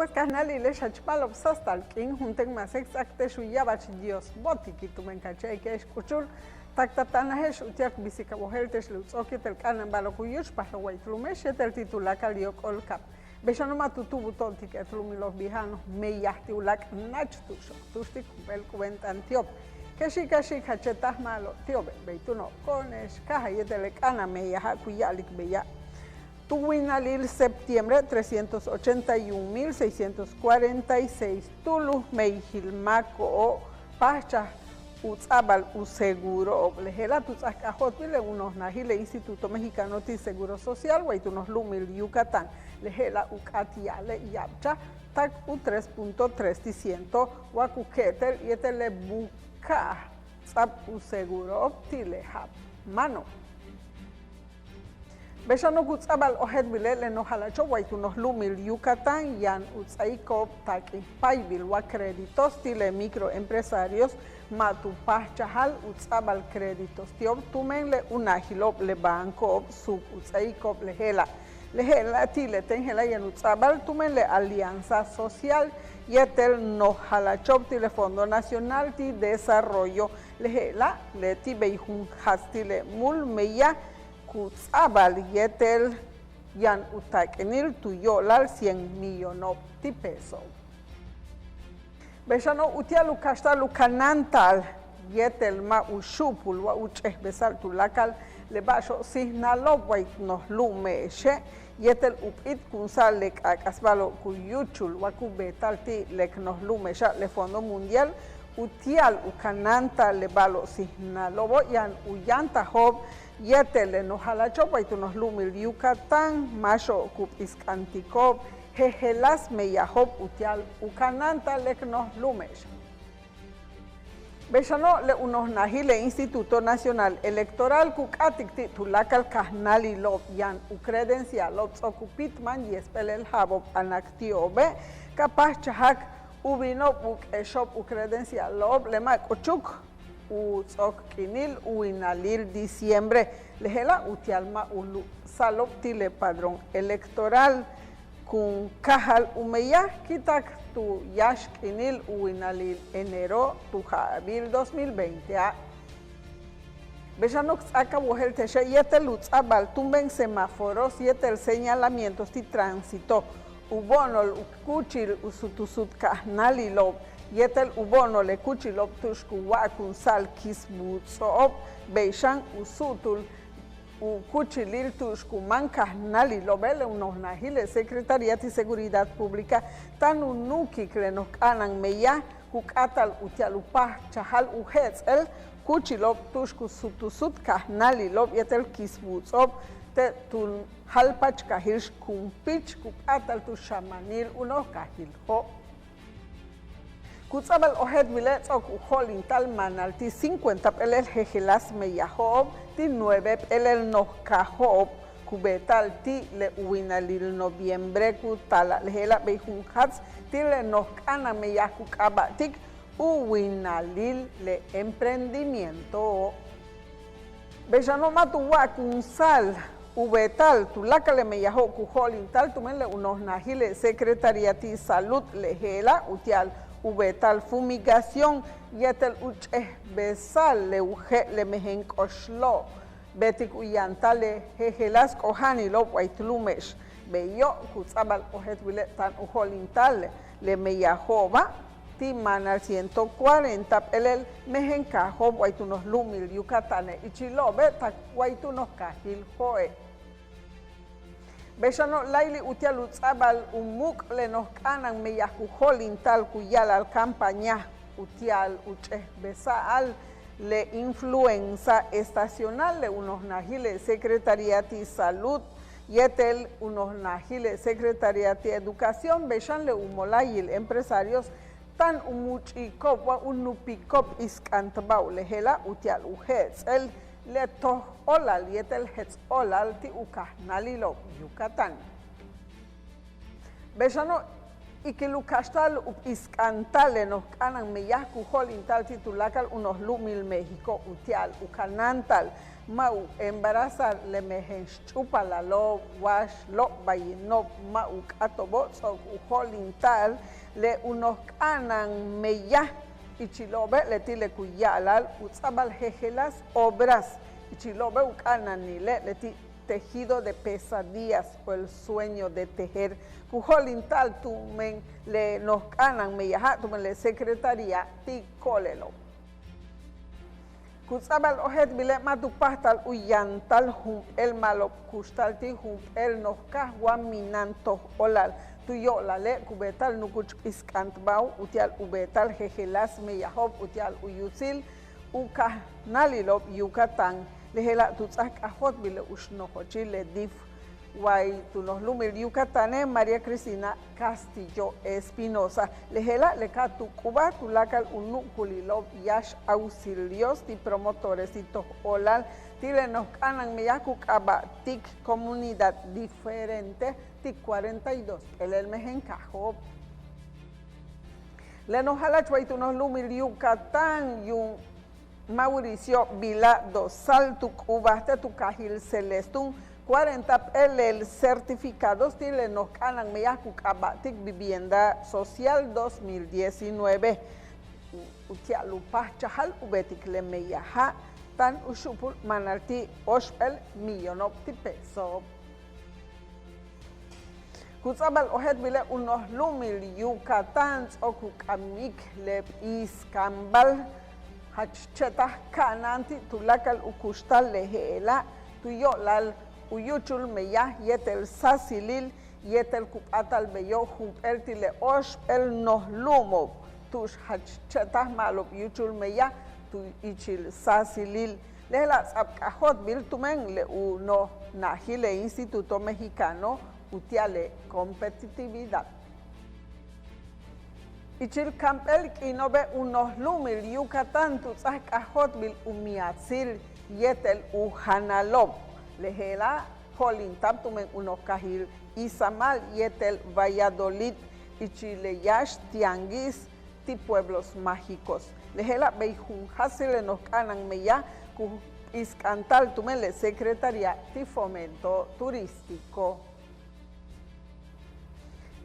Luego canal y le chachpalo sastal king junten más exacte shuya bach dios botiki tu mencache que escuchul taktatana hesh utiak bisika boheltes lutz okitel kanan balo kuyush pahawai tlumesh el titular kaliok olkap. Beshano matutu butontik etlumilos bijanos meyahti ulak nachtusho tustik bel kuventan tiop. Kashi hachetas malo tiobe beituno konesh kahayetele kana meyaha kuyalik beya. Tuwinalil septiembre 381.646 Tulu Meijilmaco Pacha Utzabal Useguro Lejela Tutzakajotile unos Najile Instituto Mexicano de Seguro Social Guaitunos Lumil Yucatán Lejela Ucatiale Yapcha Tak U3.3% Wakuketel Yetele Buka Tzab Useguro Optilehap Mano Beshano kutzabal ohet bilele no halacho guaitunos lumil Yucatán yan utzaiko taki paibil wa créditos tile microempresarios matupah chahal utzabal créditos tiob tumenle unahilop le banco sub utzaiko lehela tile tenhela yan utzabal tumenle alianza social yetel no halacho tile Fondo Nacional ti Desarrollo lehela le tibeihun hastile mulmeya Kutzabal yetel yan utakenil tuyolal 100 millones de pesos. Beshano utialu kastalu kanantal yetel ma ushupul wa ucheh besal tulakal lebasho signalo wait nos lumeshe yetel upit kunsal lek akasbalo kuyuchul wa kubetal ti lek nos lumesha le Fondo Mundial utial ukananta lebalo signalo yan uyanta hob Yetele no halacho paitunos lumil Yucatán, macho kupiskantikov, jejelas meyahob utial ukananta leknos lumesh. Beshano le unos nahile Instituto Nacional Electoral kukatik titulakal kahnali lob yan ukredencial lobs okupitman yespelel habob anaktiobe kapach chahak ubino buk eshop ukredencial lob lemak ochuk Utzok kinil uinalil diciembre lehela utialma ulu saloptile padrón electoral kun kahal umeya kitak tu yash kinil uinalil enero tu abril 2020 Beshanox acabó el teche yetel utzabal tumben semáforos yetel señalamientos de tránsito ubonol ukuchil usutusut kahnali lob Yetel ubono le kuchilop tushku wakun sal kisbutsoop beishan usutul ukuchilil tushku mankah nali lobele unos nahile Secretaría de Seguridad Pública tan unuki klenos kanan meya kukatal utialupah chahal uhetzel kuchilop tushku sutusut kahnali lob yetel kisbutsoop te tul halpach kahilsh kumpich kukatal tu shamanil unos kahil ho Kutzabal ohet bilets ok uholin tal manal ti 50 pelel jejelas meyahob ti 9 pelel nokahob kubetal ti le uinalil noviembre kutala lehela beihun hats ti le nokana meyahuk abatik uinalil le emprendimiento. Bejano matuwa kunsal ubetal tulakale meyaho kuholin tal tumenle unos nahile Secretaría de Salud lehela utial ubetal fumigación yetel ucheh besal le uje le mehen koshlo betik uyantale jejelas kohani lo waitlumesh beyo kutzabal ohet wile tan ujolintal le meyahoba ti manal 140 pelel mehen kahob waitunos lumil Yucatane ichilo betak waitunos kahil hoe Beshano laili utial utzabal umuk lenos kanan meyahuholin tal kuyal al campaña utial ucheh besal le influenza estacional le unos nahile Secretaría de Salud yetel unos nahile Secretaría de Educación beshan le umolayil empresarios tan umuchikop wa unupikop iskantbau lehela utial uhetzel Leto olal yetel hetz olal ti ukahnalilo Yucatán. Beshano ikilukastal iskantale nos kanan meyahku holintal titulakal unos lumil México utial ukanantal mau embarazar le mejen chupa la lo wash lo bayinop mau katobot so ujolintal le unos kanan meya ichilobe le tile kuyalal utzabal jejelas obras ichilobe ukanan ni le ti tejido de pesadillas o el sueño de tejer ujolintal tumen le nos kanan meya tumen le secretaría ti kolelo Kutzabal ojet bile matu pastal uyantal hum el malop kustal ti hum el nohkah minanto olal tuyo lale kubetal nukuch iskantbau utial ubetal jejelas meyahob utial uyusil ukah nalilop Yucatán lehela tutzak ahot bile ushnohochi le dif Guay Tunoslumil Yucatán María Cristina Castillo Espinosa lehela lekatu Cuba tulakal unukulilov yash auxilios ti promotores ti olal tile nos canan meyakuk aba tik comunidad diferente tik 42 el mejencajo le nos hala chuay Tunoslumil Yucatán yun Mauricio Vila Dosal tu Cuba te tu cajil celestun 40 el certificados tile nos canan meyakuk abatik vivienda social 2019 utialupah chahal ubetik le meyaha tan ushupul manalti 8 millones de pesos kutzabal ohet bile unos lumil Yucatán okuk amik le iskambal hachchetah kananti tulakal ukustal lehela tuyolal Uyuchul meyah yetel sasilil yetel kupatal beyo humpel tile osh el nohlumo tush hachchetah malop yuchul meyah tu ichil sasilil lehla sapkahot bil tumen le uno nahile Instituto Mexicano utiale competitividad ichil kampel kinobe unos lumil Yucatán tu sapkahot bil umiatzil yetel uhanalob lehela holintab tumen unos kahil Izamal yetel Valladolid ichileyash tianguis ti pueblos mágicos lehela beijun hasile nos canan meya ku iscantal tumen le secretaría ti fomento turístico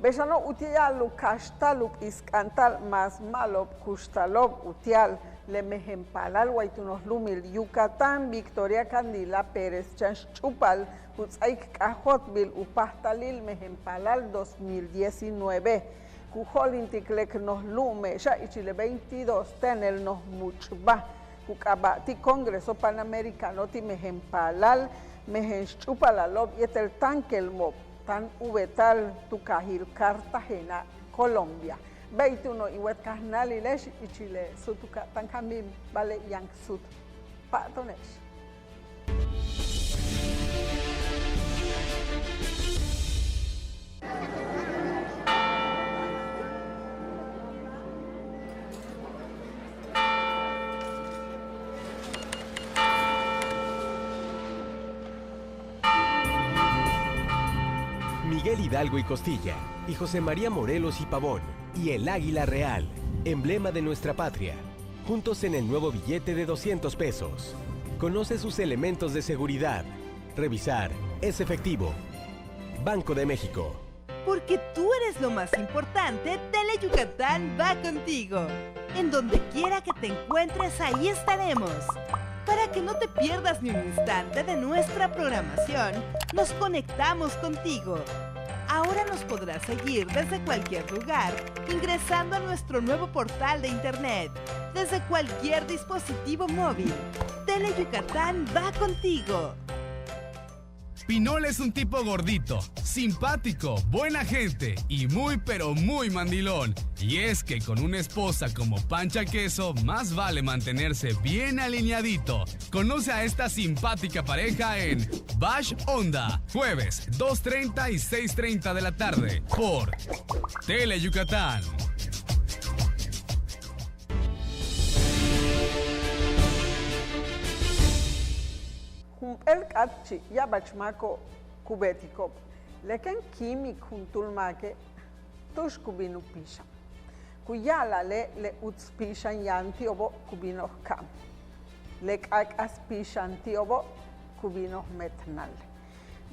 Beshano utial lukashtalup iscantal más malop kushtalob utial le mejempalal guaytunos lumil Yucatán Victoria Candila Pérez Chanchupal Kutzaik Kahotbil Upahtalil mejempalal 2019 Kujolintiklek nos lume ya ichile 22 tenel nos muchba Kukabati Congreso Panamericano ti mejempalal mejenchupalalob yetel tankelmob tan ubetal tukahil Cartagena Colombia 21 iwet kahnali lesh ichile sutuka tankamim bale yang sut patonesh Miguel Hidalgo y Costilla, y José María Morelos y Pavón, y el Águila Real, emblema de nuestra patria, juntos en el nuevo billete de 200 pesos. Conoce sus elementos de seguridad. Revisar, es efectivo. Banco de México. Porque tú eres lo más importante, Tele Yucatán va contigo. En donde quiera que te encuentres, ahí estaremos. Para que no te pierdas ni un instante de nuestra programación, nos conectamos contigo. Ahora nos podrás seguir desde cualquier lugar, ingresando a nuestro nuevo portal de internet, desde cualquier dispositivo móvil. Tele Yucatán va contigo. Pinol es un tipo gordito, simpático, buena gente y muy pero muy mandilón. Y es que con una esposa como Pancha Queso, más vale mantenerse bien alineadito. Conoce a esta simpática pareja en Bash Onda, jueves 2:30 y 6:30 de la tarde, por Tele Yucatán. El katchi ya bachmako kubetiko leken kimik juntulmake tush kubinu pisha kuyala le utspishan yanti obo kubino kam le kakas pishantiobo kubino metnal.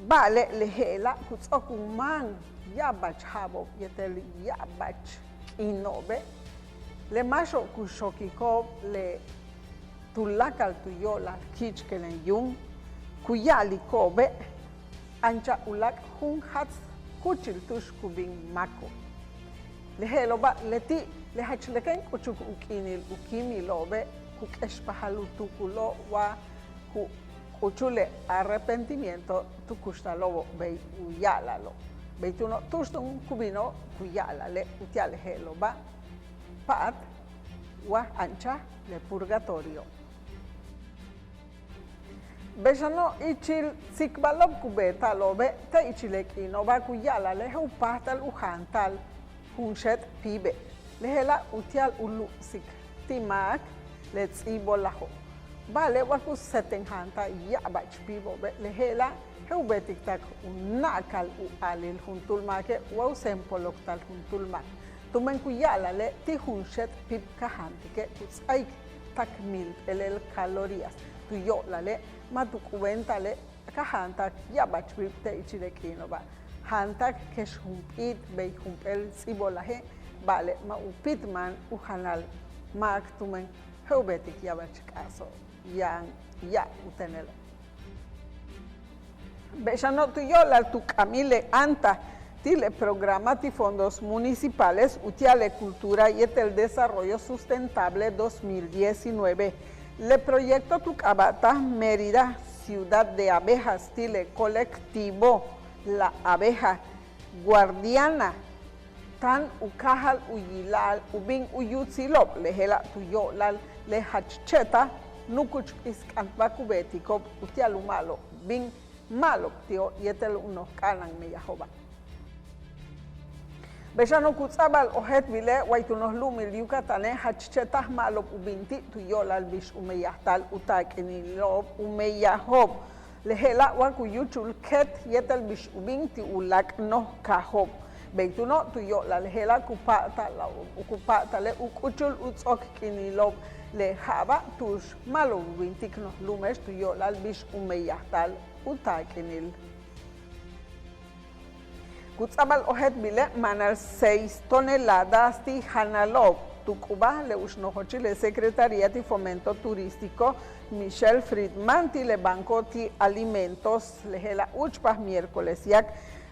Vale lehela kutsokuman yabach habo yetel yabach inobe le masho kushokiko le tulakal tuyola kichkelen yung kuyali kobe ancha ulak hun hats kuchil tush kubin mako lehelo ba leti lehachleken kuchuk ukinil ukimi lobe kukeshpahalutukulo wa kuchule arrepentimiento tukushtalobo bei uyalalo beituno tuston kubino kuyala le utiale helo ba pat wa ancha le purgatorio Bejano ichil sikbalob kubeta lobe te ichilekino ba kuyala le upatal uhantal hunshet pibe lehela utial ulu sik timak le tsibolaho Vale, waku seten hanta yabach pibo lehela heubetik tak unakal u alil huntulma ke wau sempoloktal huntulma tumen kuyala le ti hunshet pip kahanti ke utsaik tak mil elel calorías tu yo la le matu kuenta le kahanta yabach pip te ichilekino ba hantak kesh humpit be humpel tsibolahe vale ma upitman uhanal mak tumen heubetik yabach kaso yang ya utenelo. Bechano tuyola tu camile anta tile programas y fondos municipales utiale cultura y el desarrollo sustentable 2019. Le proyecto Tucabata Mérida ciudad de abejas tile colectivo la abeja guardiana tan ukahal uyilal ubin uyutzilop lehela tuyolal lehachcheta nukuch iskantbakubetiko utialu malo bin malo tio yetel unos kanan me yahoba Bechano kutzabal ojet vile waitunos lumil yucatane hachchetas malo ubinti tuyolal bish umeyahtal utakenilop umeyahob lehela wakuyuchul ket yetel bish ubinti ulak no kahob Beituno tuyola lehela kupata le ukuchul utzok kinilop le jaba tush malo vintik nos lumes tuyola bish umeyahtal utakenil. Kutzabal ojet bile manal 6 toneladas ti hanalop Tucuba le ushnohochi le Secretaría de Fomento Turístico Michelle Friedman ti le Banco ti Alimentos lehela uchpas miércoles yak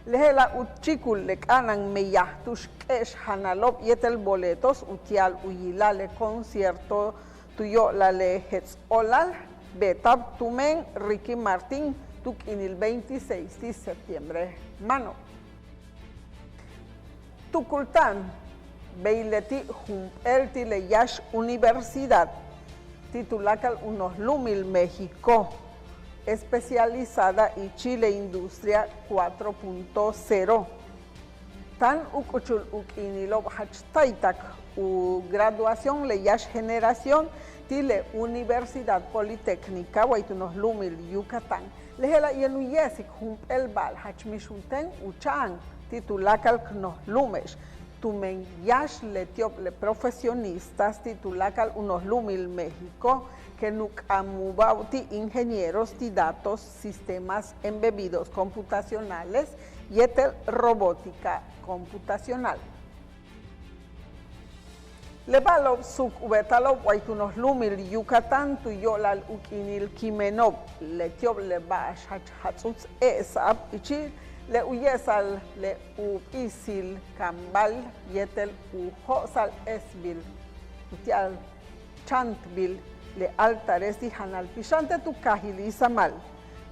lehela uchikul le kanan meyahtush kesh hanalop yetel boletos utial uyila le concierto tuyo la le olal betab tumen Ricky Martin tuk inil 26 de septiembre mano tukultan beileti humpelti le yash universidad titulakal unos lumil México especializada y Chile Industria 4.0. Tan ukuchul ukinilo hachtaitak u graduación le yash generación tile Universidad Politécnica waitunos lumil Yucatán. Lehela yenuyesik humpel bal hachmishunten uchan titulakal knos lumesh. Tumen yash letiop le profesionistas titulakal unos lumil México que nuk amubauti ingenieros de datos, sistemas embebidos computacionales y robótica computacional. Levalov suk ubetalov waitunos lumil Yucatán tuyolal ukinil kimenov letiob lebash hatzutz esab ichi le uyesal le uisil kambal yetel uhosal esbil utial chantbil le altares di hanal pishante tu kahiliza mal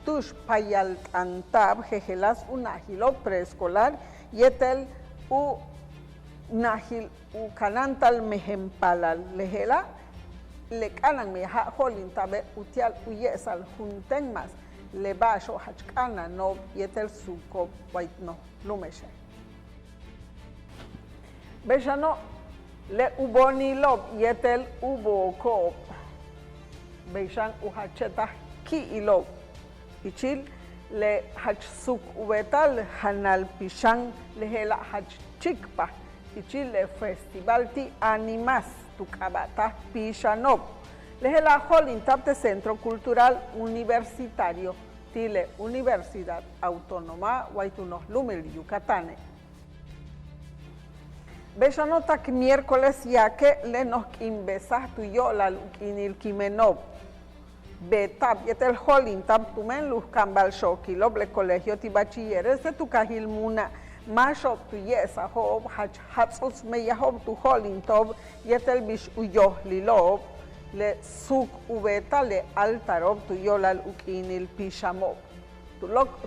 tush payal antab jejelas unahilo preescolar yetel u nahil u kanantal mehempalal lehela le kanan meha holin tabe utial uyesal junten mas le basho hachkana no yetel suko waitno lumeshe beshano le uboni lob yetel uboko Beishan uhacheta ki ilo ichil le hachsuk ubetal hanal pishan lehela hachchikpa ichil le festival ti animas tukabata pishanop Lejela Holintap de Centro Cultural Universitario, Tile Universidad Autónoma, Guaytunos Lumil, Yucatán. Bellanotak miércoles ya que le nos imbesas tuyo la luquinil Kimenov. Betap yetel Holintap tumen luz cambal shoki loble colegio ti bachilleres de tu cajil muna. Mashop tu yesa hob hatsos meyahob tu Holintop yetel bish uyo lilob. Le suk ubeta le altarob tu yolal ukinil pishamob.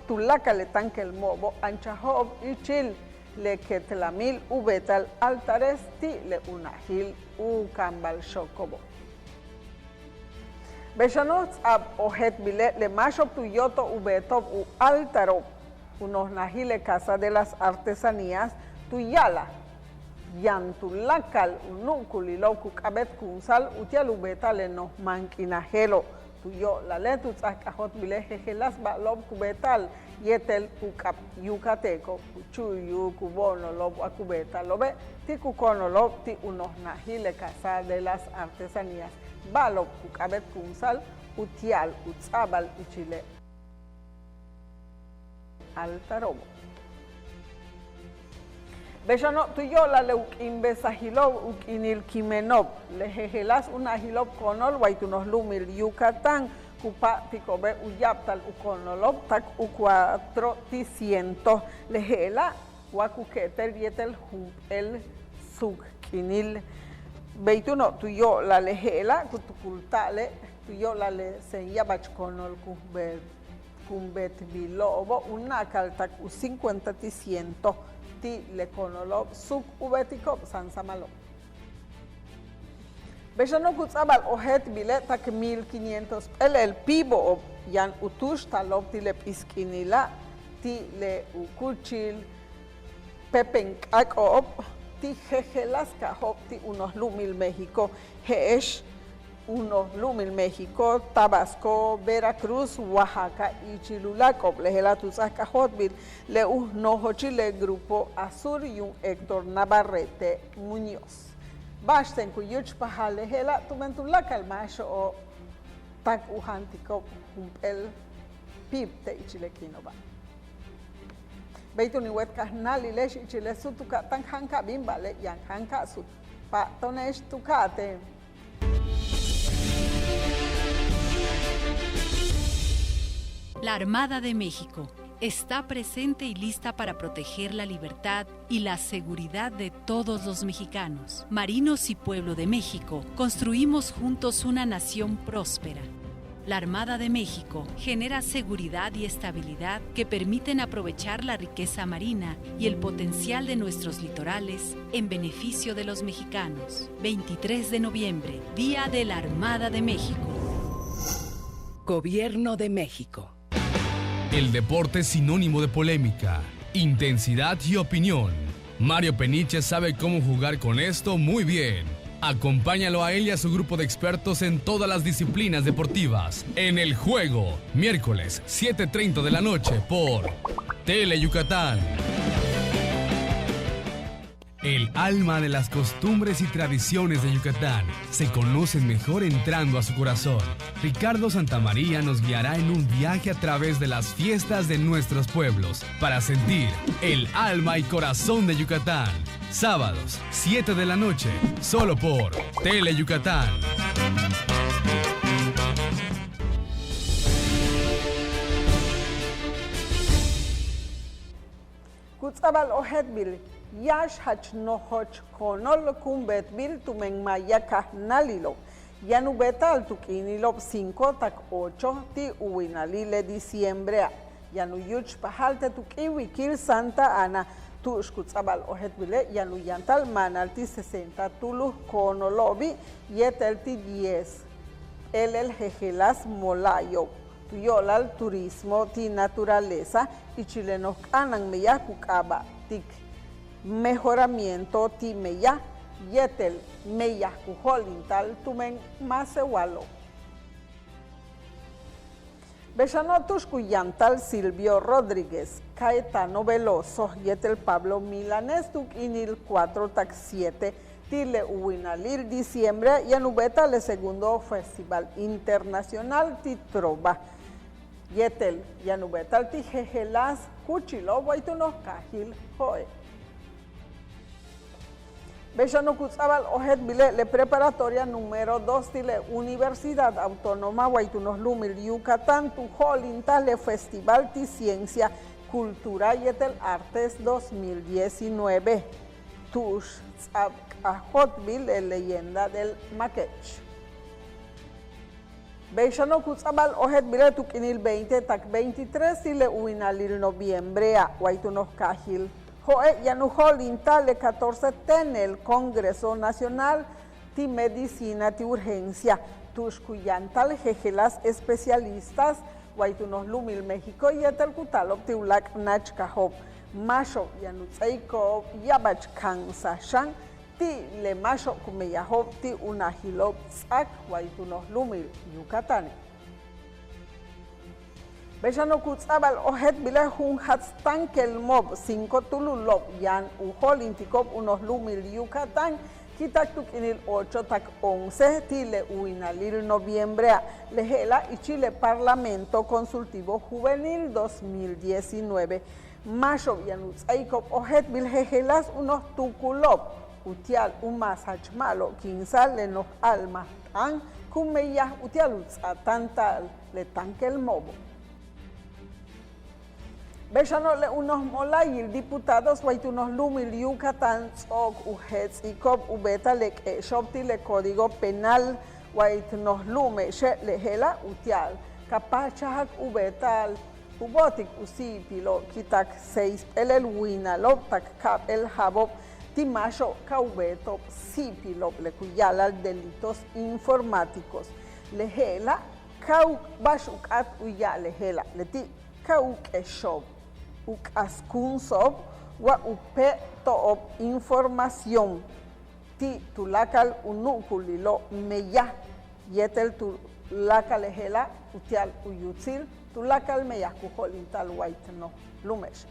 Tu laca le tanque el mobo anchahob y chil le ketlamil ubetal altares ti le unahil u cambal shokobo. Beshanots ab ojet bile le mashop tu yoto ubetob u altarob unos nahile casa de las artesanías tu yala. Yantulakal unukulilo kukabet kunsal utial ubetale no mankinajelo tuyo la letus akajot bileje las balob kubetal yetel ukap yucateco kuchuyu kubono lob akubeta lobe ti kukono lob ti unos najile casa de las artesanías balob kukabet kunsal utial utzabal uchile altarobo. Bellano tuyo la leuk imbesahilov ukinil kimenov lejejelas una hilov konol waitunos lumil Yucatán kupa tikobe uyaptal ukonolov tak u400 lejela wakuketel yetel el sukkinil beituno tuyo la lejela kutukultale tuyo la le senyabach konol kumbet bilobo una kaltak u50 le conolob suk ubetico sansamalo. Bellano kutzabal ojet bileta que 1500 el pibo yan utush talob ti le piskinila ti le ukuchil pepenkakop ti jejelas kahop ti unos lumil México heesh unos lumil México, Tabasco, Veracruz, Oaxaca y Chilulaco. Lejela Tuzasca Hotbil, le Nojochile Grupo Azur y un Héctor Navarrete Muñoz. Basten Cuyuch Paja Lejela, Tumentulaca el macho o Tac Ujantico, el Pip de Ichilequinova. Beituni Huetcas Nali Lesh y Chile Sutuca, Tan Hanka Bimbale, Yan Hanka Sut, Patonesh Tucate. La Armada de México está presente y lista para proteger la libertad y la seguridad de todos los mexicanos. Marinos y pueblo de México, construimos juntos una nación próspera. La Armada de México genera seguridad y estabilidad que permiten aprovechar la riqueza marina y el potencial de nuestros litorales en beneficio de los mexicanos. 23 de noviembre, Día de la Armada de México. Gobierno de México. El deporte es sinónimo de polémica, intensidad y opinión. Mario Peniche sabe cómo jugar con esto muy bien. Acompáñalo a él y a su grupo de expertos en todas las disciplinas deportivas. En El Juego, miércoles 7:30 de la noche por Tele Yucatán. El alma de las costumbres y tradiciones de Yucatán se conocen mejor entrando a su corazón. Ricardo Santamaría nos guiará en un viaje a través de las fiestas de nuestros pueblos para sentir el alma y corazón de Yucatán. Sábados, 7 de la noche, solo por Tele Yucatán. Kutzabal ohetbil yash hach nohoch konol kumbet bil tumen mayaka nalilo. Yanu betal tukinilop 5 tak 8 ti uinalile diciembre. Yanu yuch pahalte tukiwi kil Santa Ana. Tu escuchaba ohetbile yanu yantal manal ti 60 tulu konolobi yetel ti 10. El jejelas molayo. Tuyolal turismo ti naturaleza y chilenos anan meya kukaba tik mejoramiento ti meya yetel meya kujolintal tumen masewalo. Bechanotus cuyantal Silvio Rodríguez, Caetano Veloso, yetel Pablo Milanes tuk inil 4 tak 7 Tile Uinalil diciembre y en Ubeta el segundo Festival Internacional Titroba. Yetel Yanubetal Tijejelas Cuchilo Guaitunos Cajil Joe. Bellano Cutzabal Ojet Bile le preparatoria número 2 Tile Universidad Autónoma Guaitunos Lumil Yucatán Tujolinta le Festival Ti Ciencia Cultura Yetel Artes 2019. Tush Ajotbil leyenda del Maquech. Bellano Cutzabal Ojet Bile Tuquinil 20 Tac 23 Tile Uinalil noviembre a Guaitunos Cajil. Joe Yanujolinta le 14 ten el Congreso Nacional de Medicina de Urgencia. Tushkuyantal jejelas especialistas Guaitunos Lumil México y etel Cutalop Tiulak Nachkahop. Masho Yanutseiko Yabach Kansashan Ti le Masho Kumeyahop Ti Unahilop Tzak Guaitunos Lumil Yucatán. Bellano Kutzabal Ojet Bile Jun Hatztan Kelmob 5 Tululop Yan Ujolintikop unos Lumil Yucatán Kitak Tukinil 8 Tak 11 Tile Uinalil noviembre Lejela y Chile Parlamento Consultivo Juvenil 2019 Masho Yanutzaikop Ojet Bil Jejelas unos Tukulop Utial Umasachmalo 15 Lenos Alma Tan Kumeyah Utialutz Atantal Le Tankel Mobo. Bellano le unos molayil diputados Guaitunos Lumil Yucatán Tzok Ujetz y Cop Ubeta le Shopti le Código Penal Guaitunos Lume She Lejela Utial Capachahak Ubetal Ubotik Usipilo Kitak 6 el Winalop Tak Cap el Jabob Timasho Caubeto Sipilo le Cuyalal Delitos Informáticos Lejela Cau Bashukat Uya Lejela Leti Cau Keshob Ukaskunsob wa upe toob información ti tulakal unukulilo meya yetel tulakal ejela utial uyutzil tulakal meya kujolintal waitno lumesh.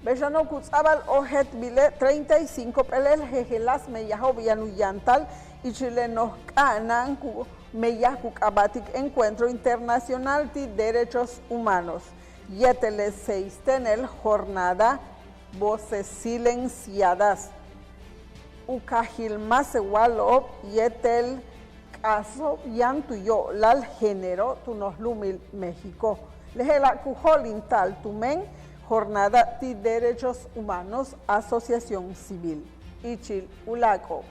Bellano Kutzabal Ojet Bile 35 pelel jejelas meyahob yanuyantal y chilenos kanan Meyah Kukabatik Encuentro Internacional de Derechos Humanos. Yeteles 6 tenel jornada voces silenciadas. Ukahil Masewalop Yetel Caso Yantuyo Lal Género Tunos Lumil México. Lejela Kujolintal Tumen Jornada de Derechos Humanos Asociación Civil. Ichil Ulaco.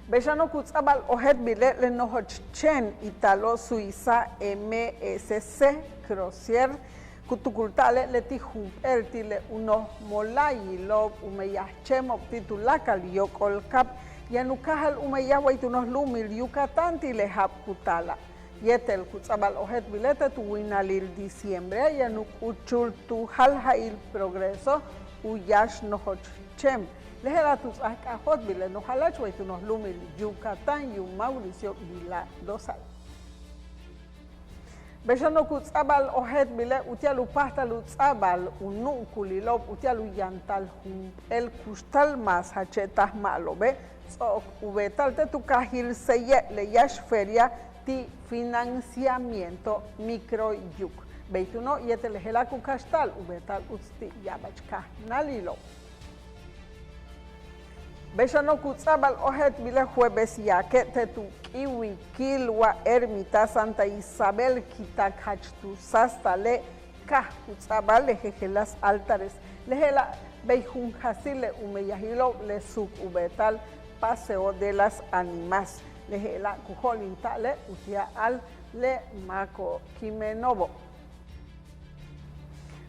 Bellano Kutzabal Ojet Bile le Nohochen Italo Suiza MSC Crocier Kutukultale le Tijumpertile uno Molayilo Umeyachemo Titulakal Yokolkap Yanukahal Umeyahuaytunos Lumil Yucatán Tilehap Kutala. Yetel Kutzabal Ojet Bilete Tuwinalil diciembre Yanuk Uchul Tujaljail Progreso Uyash Nohochem. Lejela tus acajot bile no halachwa y tunos lumil Yucatán y un Mauricio Vila Dosal. Bellano Kutzabal Ojet bile utialu pasta lutzabal unukulilop utialu yantal el kustal mas hachetas malo be so ubetal te tu kahil seye le yash feria ti financiamiento micro yuk. Beituno yete lejela kukastal ubetal utsti yabachka nalilo. Bellano Kutzabal Ojet Bile jueves ya que te tu kiwi kilwa ermita Santa Isabel kitakachtu sastale kah Kutzabal lejejelas altares lejela beijun hasile umeyahilo le sub ubetal paseo de las animas lejela kujolintale utia al le mako kimenobo.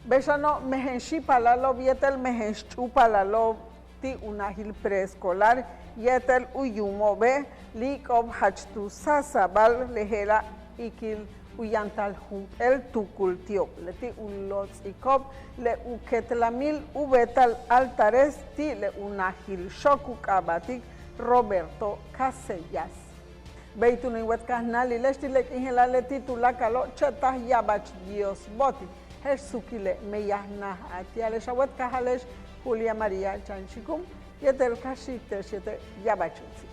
Bellano mehenshi palalo vietel mehenchu palalo unahil preescolar yetel uyumo be likob hachtu sasabal lejela ikil uyantal hum el tukultio leti ulotikob le uketlamil ubetal altares ti le unahil shokukabatik Roberto Casellas. Beitun iwetkahnali lesti lek ingela leti tulakalo chetah yabach Dios boti Jesukile meyahna atiale shawet kahalesh Julia María Chanchicum, Yetel Kashik Tershete Yabachutzi.